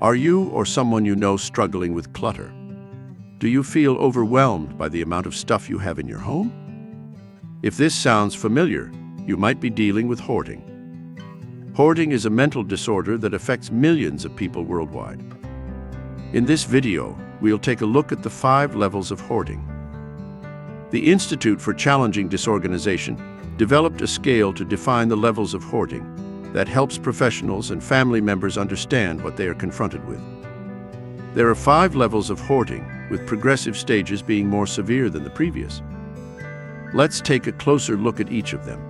Are you or someone you know struggling with clutter? Do you feel overwhelmed by the amount of stuff you have in your home? If this sounds familiar, you might be dealing with hoarding. Hoarding is a mental disorder that affects millions of people worldwide. In this video, we'll take a look at the 5 levels of hoarding. The Institute for Challenging Disorganization developed a scale to define the levels of hoarding that helps professionals and family members understand what they are confronted with. There are 5 levels of hoarding, with progressive stages being more severe than the previous. Let's take a closer look at each of them.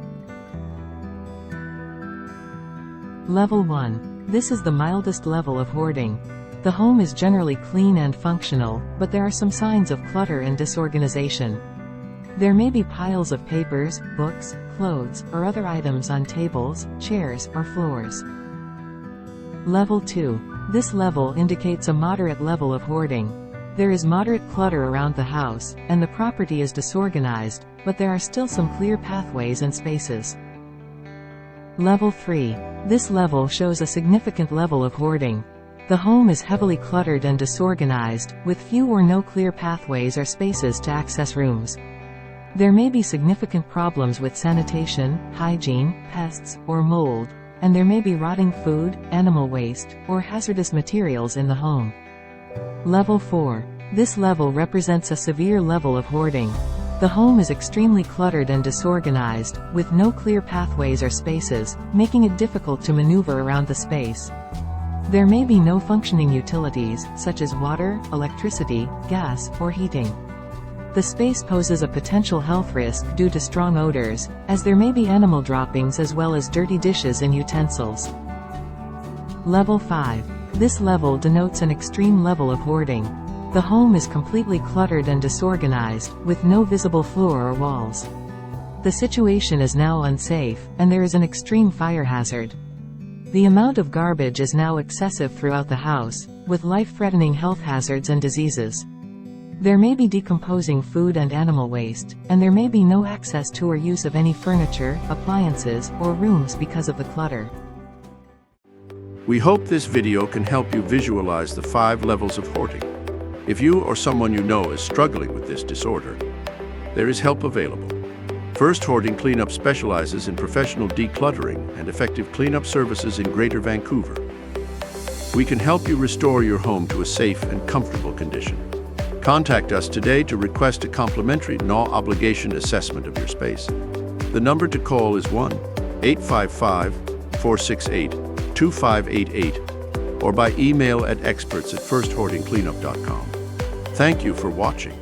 Level 1. This is the mildest level of hoarding. The home is generally clean and functional, but there are some signs of clutter and disorganization. There may be piles of papers, books, clothes, or other items on tables, chairs, or floors. Level 2. This level indicates a moderate level of hoarding. There is moderate clutter around the house, and the property is disorganized, but there are still some clear pathways and spaces. Level 3. This level shows a significant level of hoarding. The home is heavily cluttered and disorganized, with few or no clear pathways or spaces to access rooms. There may be significant problems with sanitation, hygiene, pests, or mold, and there may be rotting food, animal waste, or hazardous materials in the home. Level 4. This level represents a severe level of hoarding. The home is extremely cluttered and disorganized, with no clear pathways or spaces, making it difficult to maneuver around the space. There may be no functioning utilities, such as water, electricity, gas, or heating. The space poses a potential health risk due to strong odors, as there may be animal droppings as well as dirty dishes and utensils. Level 5. This level denotes an extreme level of hoarding. The home is completely cluttered and disorganized, with no visible floor or walls. The situation is now unsafe, and there is an extreme fire hazard. The amount of garbage is now excessive throughout the house, with life-threatening health hazards and diseases. There may be decomposing food and animal waste, and there may be no access to or use of any furniture, appliances, or rooms because of the clutter. We hope this video can help you visualize the 5 levels of hoarding. If you or someone you know is struggling with this disorder, there is help available. First Hoarding Cleanup specializes in professional decluttering and effective cleanup services in Greater Vancouver. We can help you restore your home to a safe and comfortable condition. Contact us today to request a complimentary no-obligation assessment of your space. The number to call is 1-855-468-2588 or by email at experts@firsthoardingcleanup.com. Thank you for watching.